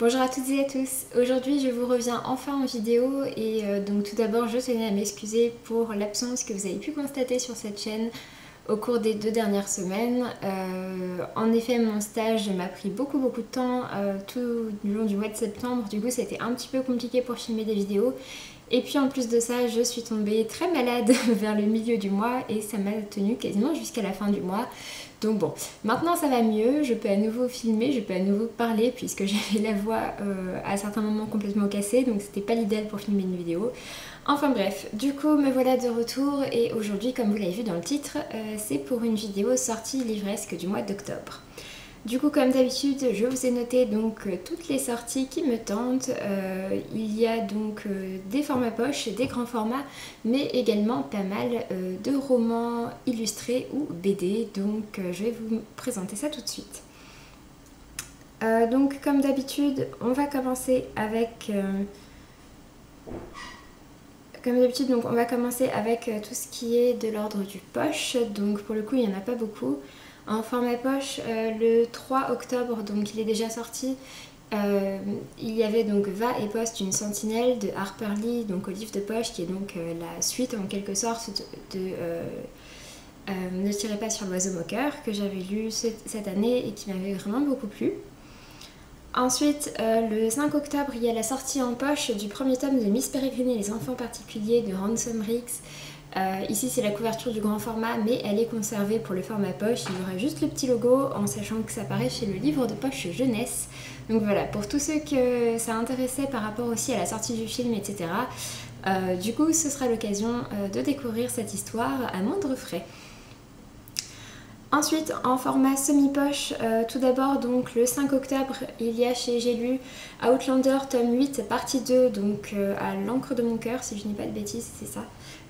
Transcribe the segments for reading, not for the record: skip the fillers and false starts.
Bonjour à toutes et à tous, aujourd'hui je vous reviens enfin en vidéo et donc tout d'abord je tenais à m'excuser pour l'absence que vous avez pu constater sur cette chaîne au cours des 2 dernières semaines. En effet mon stage m'a pris beaucoup de temps tout du long du mois de septembre, du coup c'était un petit peu compliqué pour filmer des vidéos. Et puis en plus de ça, je suis tombée très malade vers le milieu du mois et ça m'a tenu quasiment jusqu'à la fin du mois. Donc bon, maintenant ça va mieux, je peux à nouveau filmer, je peux à nouveau parler puisque j'avais la voix à certains moments complètement cassée, donc c'était pas l'idéal pour filmer une vidéo. Enfin bref, du coup me voilà de retour et aujourd'hui, comme vous l'avez vu dans le titre, c'est pour une vidéo sortie livresque du mois d'octobre. Du coup, comme d'habitude, je vous ai noté donc toutes les sorties qui me tentent. Il y a donc des formats poche, des grands formats, mais également pas mal de romans illustrés ou BD. Donc je vais vous présenter ça tout de suite. Donc comme d'habitude, on va commencer avec... tout ce qui est de l'ordre du poche. Donc pour le coup, il n'y en a pas beaucoup. En format poche, le 3 octobre, donc il est déjà sorti, il y avait donc Va et Poste une sentinelle de Harper Lee, donc au livre de poche, qui est donc la suite en quelque sorte de Ne tirez pas sur l'oiseau moqueur, que j'avais lu cette année et qui m'avait vraiment beaucoup plu. Ensuite, le 5 octobre, il y a la sortie en poche du premier tome de Miss Peregrine et les enfants particuliers de Ransom Riggs. Ici c'est la couverture du grand format, mais elle est conservée pour le format poche. Il y aura juste le petit logo en sachant que ça paraît chez le livre de poche jeunesse. Donc voilà, pour tous ceux que ça intéressait par rapport aussi à la sortie du film, etc. Du coup ce sera l'occasion de découvrir cette histoire à moindre frais. Ensuite, en format semi-poche, tout d'abord, donc le 5 octobre, il y a chez J'ai lu Outlander tome 8, partie 2, donc à l'encre de mon cœur, si je dis pas de bêtises, c'est ça,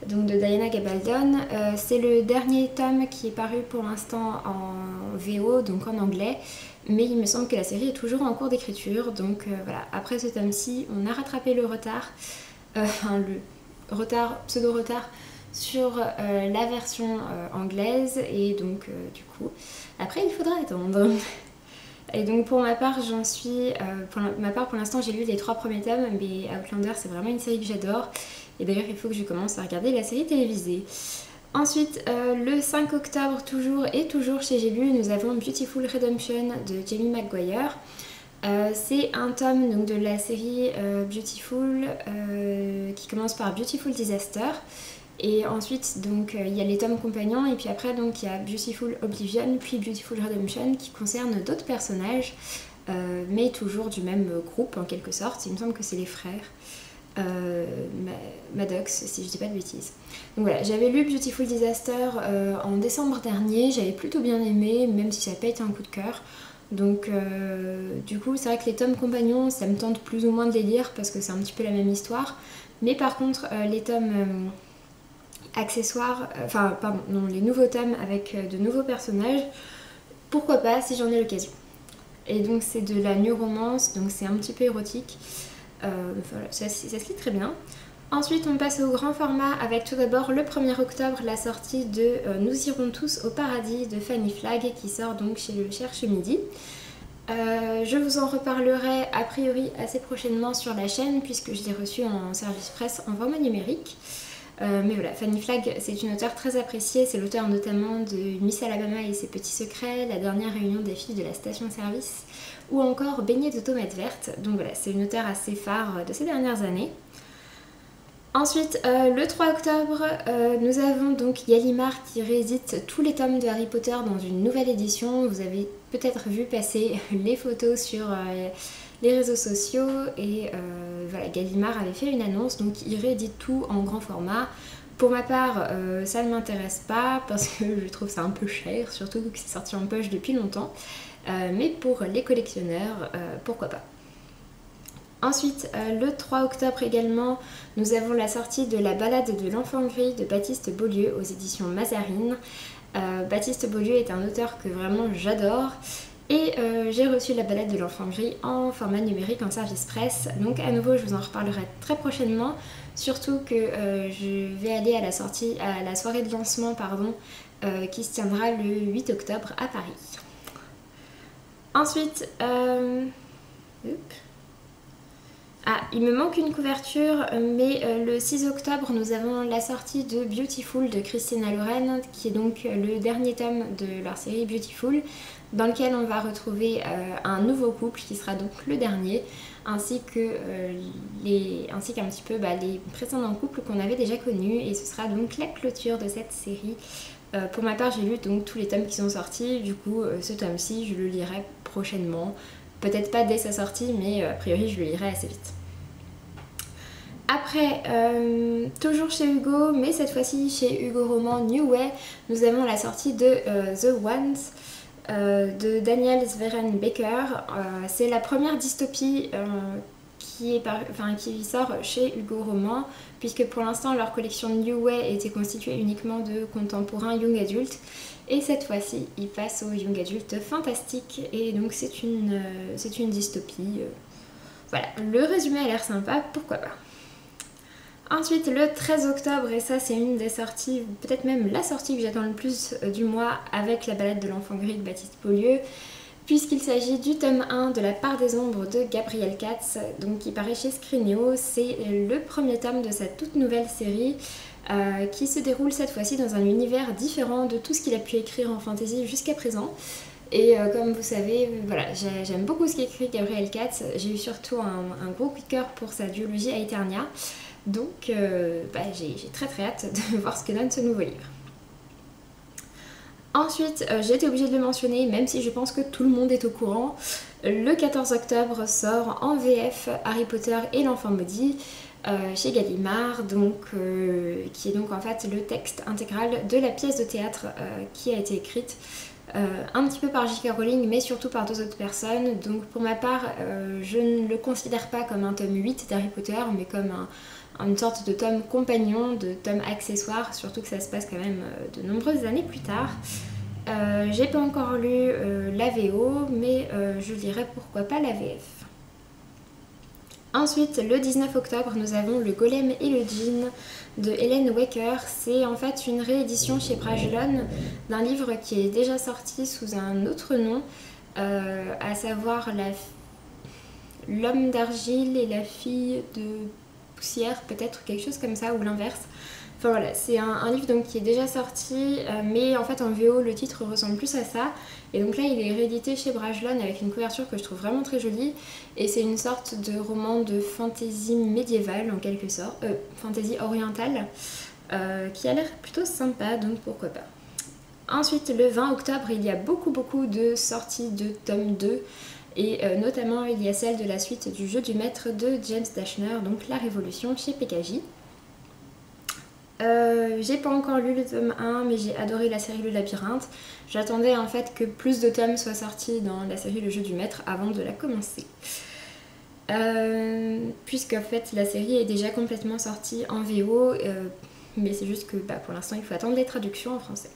donc de Diana Gabaldon. C'est le dernier tome qui est paru pour l'instant en VO, donc en anglais, mais il me semble que la série est toujours en cours d'écriture, donc voilà, après ce tome-ci, on a rattrapé le retard, pseudo-retard, sur la version anglaise et donc du coup après il faudra attendre. Et donc pour ma part pour l'instant j'ai lu les 3 premiers tomes, mais Outlander c'est vraiment une série que j'adore et d'ailleurs il faut que je commence à regarder la série télévisée. Ensuite le 5 octobre toujours chez J'ai lu, nous avons Beautiful Redemption de Jamie McGuire. C'est un tome donc, de la série Beautiful qui commence par Beautiful Disaster. Et ensuite, donc, il y a les tomes compagnons, et puis après, donc, il y a Beautiful Oblivion, puis Beautiful Redemption, qui concernent d'autres personnages, mais toujours du même groupe, en quelque sorte. Il me semble que c'est les frères Maddox, si je dis pas de bêtises. Donc voilà, j'avais lu Beautiful Disaster en décembre dernier, j'avais plutôt bien aimé, même si ça n'a pas été un coup de cœur. Donc du coup, c'est vrai que les tomes compagnons, ça me tente plus ou moins de les lire, parce que c'est un petit peu la même histoire. Mais par contre, les tomes... accessoires, les nouveaux tomes avec de nouveaux personnages, pourquoi pas si j'en ai l'occasion. Et donc c'est de la new romance, donc c'est un petit peu érotique, voilà, ça se lit très bien. Ensuite on passe au grand format avec tout d'abord le 1er octobre la sortie de Nous irons tous au paradis de Fanny Flagg qui sort donc chez le Cherche Midi. Je vous en reparlerai a priori assez prochainement sur la chaîne puisque je l'ai reçu en service presse en format numérique. Mais voilà, Fanny Flagg, c'est une auteure très appréciée, c'est l'auteure notamment de Miss Alabama et ses petits secrets, La dernière réunion des filles de la station-service, ou encore Baignée de tomates vertes. Donc voilà, c'est une auteure assez phare de ces dernières années. Ensuite, le 3 octobre, nous avons donc Gallimard qui réédite tous les tomes de Harry Potter dans une nouvelle édition. Vous avez peut-être vu passer les photos sur... les réseaux sociaux et voilà, Gallimard avait fait une annonce, donc il réédite tout en grand format. Pour ma part, ça ne m'intéresse pas parce que je trouve ça un peu cher, surtout que c'est sorti en poche depuis longtemps. Mais pour les collectionneurs, pourquoi pas. Ensuite, le 3 octobre également, nous avons la sortie de La balade de l'enfant gris de Baptiste Beaulieu aux éditions Mazarine. Baptiste Beaulieu est un auteur que vraiment j'adore. Et j'ai reçu La balade de l'enfant gris en format numérique en service presse. Donc à nouveau je vous en reparlerai très prochainement. Surtout que je vais aller à la soirée de lancement qui se tiendra le 8 octobre à Paris. Ensuite, il me manque une couverture, mais le 6 octobre nous avons la sortie de Beautiful de Christina Loren, qui est donc le dernier tome de leur série Beautiful, dans lequel on va retrouver un nouveau couple qui sera donc le dernier, ainsi qu'un petit peu les précédents couples qu'on avait déjà connus, et ce sera donc la clôture de cette série. Pour ma part, j'ai lu donc tous les tomes qui sont sortis, du coup ce tome-ci je le lirai prochainement, peut-être pas dès sa sortie, mais a priori je le lirai assez vite. Après, toujours chez Hugo, mais cette fois-ci chez Hugo Roman New Way, nous avons la sortie de The Ones de Daniel Sveren Baker. C'est la première dystopie qui sort chez Hugo Roman, puisque pour l'instant leur collection New Way était constituée uniquement de contemporains young adultes, et cette fois-ci ils passent au young adulte fantastique, et donc c'est une dystopie. Voilà, le résumé a l'air sympa, pourquoi pas. Ensuite, le 13 octobre, et ça c'est une des sorties, peut-être même la sortie que j'attends le plus du mois, avec La balade de l'enfant gris de Baptiste Beaulieu, puisqu'il s'agit du tome 1 de La part des ombres de Gabriel Katz, donc qui paraît chez Scrinéo. C'est le premier tome de sa toute nouvelle série, qui se déroule cette fois-ci dans un univers différent de tout ce qu'il a pu écrire en fantasy jusqu'à présent. Et comme vous savez, voilà, j'aime beaucoup ce qu'écrit Gabriel Katz. J'ai eu surtout un gros coup de cœur pour sa duologie Aeternia. Donc j'ai très hâte de voir ce que donne ce nouveau livre. Ensuite, j'ai été obligée de le mentionner, même si je pense que tout le monde est au courant. Le 14 octobre sort en VF Harry Potter et l'enfant maudit chez Gallimard, qui est donc en fait le texte intégral de la pièce de théâtre qui a été écrite un petit peu par J.K. Rowling, mais surtout par 2 autres personnes. Donc pour ma part, je ne le considère pas comme un tome 8 d'Harry Potter, mais comme une sorte de tome compagnon, de tome accessoire, surtout que ça se passe quand même de nombreuses années plus tard. J'ai pas encore lu la VO, mais je lirai pourquoi pas la VF. Ensuite, le 19 octobre, nous avons Le Golem et le Djinn de Hélène Waker. C'est en fait une réédition chez Bragelonne d'un livre qui est déjà sorti sous un autre nom, à savoir L'homme d'argile et la fille de poussière, peut-être quelque chose comme ça, ou l'inverse. Enfin voilà, c'est un livre donc qui est déjà sorti, mais en fait en VO le titre ressemble plus à ça. Et donc là il est réédité chez Bragelonne avec une couverture que je trouve vraiment très jolie. Et c'est une sorte de roman de fantasy médiévale en quelque sorte, fantasy orientale, qui a l'air plutôt sympa, donc pourquoi pas. Ensuite, le 20 octobre, il y a beaucoup de sorties de tome 2. Et notamment il y a celle de la suite du Jeu du Maître de James Dashner, donc La Révolution chez PKJ. J'ai pas encore lu le tome 1, mais j'ai adoré la série Le Labyrinthe. J'attendais en fait que plus de tomes soient sortis dans la série Le Jeu du Maître avant de la commencer. Puisque en fait la série est déjà complètement sortie en VO, mais c'est juste que pour l'instant il faut attendre les traductions en français.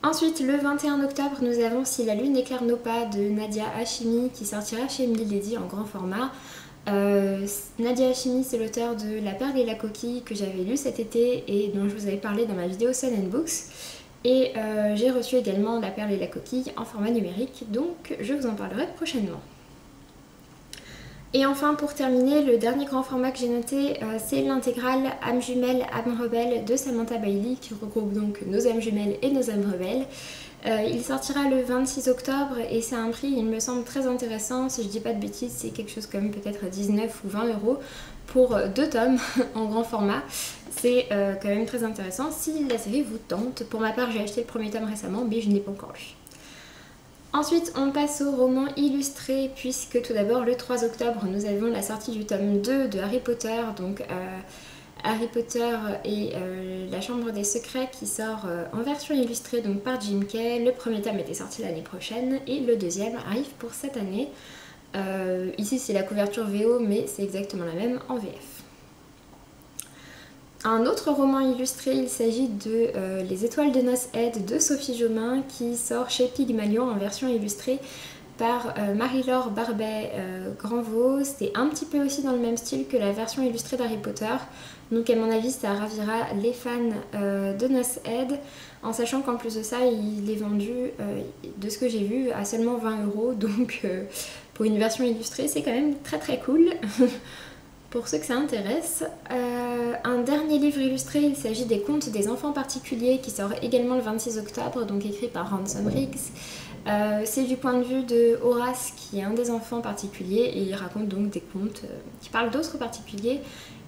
Ensuite, le 21 octobre, nous avons Si la lune éclaire nos pas de Nadia Hachimi qui sortira chez Milady en grand format. Nadia Hachimi, c'est l'auteur de La perle et la coquille que j'avais lu cet été et dont je vous avais parlé dans ma vidéo Sun & Books. Et j'ai reçu également La perle et la coquille en format numérique, donc je vous en parlerai prochainement. Et enfin, pour terminer, le dernier grand format que j'ai noté, c'est l'intégrale Âmes jumelles, âmes rebelles de Samantha Bailey, qui regroupe donc nos âmes jumelles et nos âmes rebelles. Il sortira le 26 octobre et c'est un prix, il me semble, très intéressant. Si je dis pas de bêtises, c'est quelque chose comme peut-être 19 ou 20 € pour 2 tomes en grand format. C'est quand même très intéressant si la série vous tente. Pour ma part, j'ai acheté le premier tome récemment, mais je n'ai pas encore lu. Ensuite, on passe au roman illustré, puisque tout d'abord, le 3 octobre, nous avons la sortie du tome 2 de Harry Potter, donc Harry Potter et la Chambre des Secrets, qui sort en version illustrée donc par Jim Kay. Le premier tome était sorti l'année prochaine et le deuxième arrive pour cette année. Ici, c'est la couverture VO, mais c'est exactement la même en VF. Un autre roman illustré, il s'agit de Les étoiles de noces Ed de Sophie Jomain qui sort chez Pygmalion en version illustrée par Marie-Laure Barbet-Granvaux. C'est un petit peu aussi dans le même style que la version illustrée d'Harry Potter. Donc à mon avis ça ravira les fans de Noces Ed, en sachant qu'en plus de ça il est vendu, de ce que j'ai vu, à seulement 20 €. Donc pour une version illustrée c'est quand même très cool. pour ceux que ça intéresse. Un dernier livre illustré, il s'agit des contes des enfants particuliers qui sort également le 26 octobre, donc écrit par Ransom Riggs. C'est du point de vue de Horace qui est un des enfants particuliers et il raconte donc des contes qui parlent d'autres particuliers.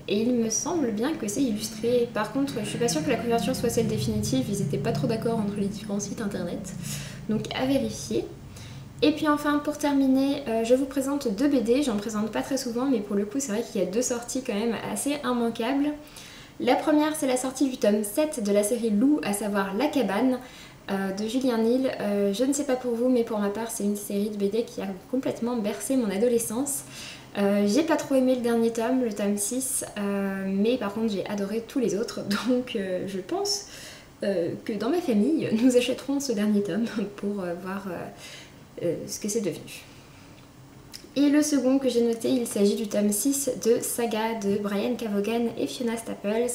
Et il me semble bien que c'est illustré. Par contre, je suis pas sûre que la couverture soit celle définitive, ils étaient pas trop d'accord entre les différents sites internet. Donc à vérifier. Et puis enfin, pour terminer, je vous présente 2 BD. J'en présente pas très souvent, mais pour le coup, c'est vrai qu'il y a 2 sorties quand même assez immanquables. La première, c'est la sortie du tome 7 de la série Lou, à savoir La Cabane, de Julien Nil. Je ne sais pas pour vous, mais pour ma part, c'est une série de BD qui a complètement bercé mon adolescence. J'ai pas trop aimé le dernier tome, le tome 6, mais par contre j'ai adoré tous les autres, donc je pense que dans ma famille nous achèterons ce dernier tome pour voir ce que c'est devenu. Et le second que j'ai noté, il s'agit du tome 6 de Saga de Brian Kevogan et Fiona Staples.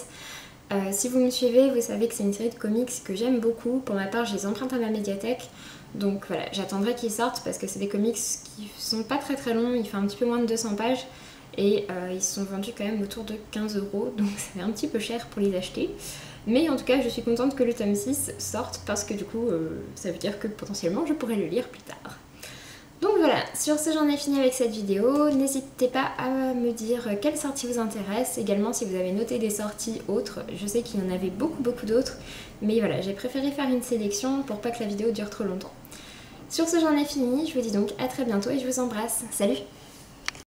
Si vous me suivez, vous savez que c'est une série de comics que j'aime beaucoup. Pour ma part, je les emprunte à ma médiathèque. Donc voilà, j'attendrai qu'ils sortent parce que c'est des comics qui sont pas très très longs, il fait un petit peu moins de 200 pages et ils sont vendus quand même autour de 15 €, donc c'est un petit peu cher pour les acheter. Mais en tout cas, je suis contente que le tome 6 sorte parce que du coup, ça veut dire que potentiellement je pourrais le lire plus tard. Donc voilà, sur ce j'en ai fini avec cette vidéo. N'hésitez pas à me dire quelle sortie vous intéresse, également si vous avez noté des sorties autres. Je sais qu'il y en avait beaucoup d'autres, mais voilà, j'ai préféré faire une sélection pour pas que la vidéo dure trop longtemps. Sur ce j'en ai fini, je vous dis donc à très bientôt et je vous embrasse. Salut!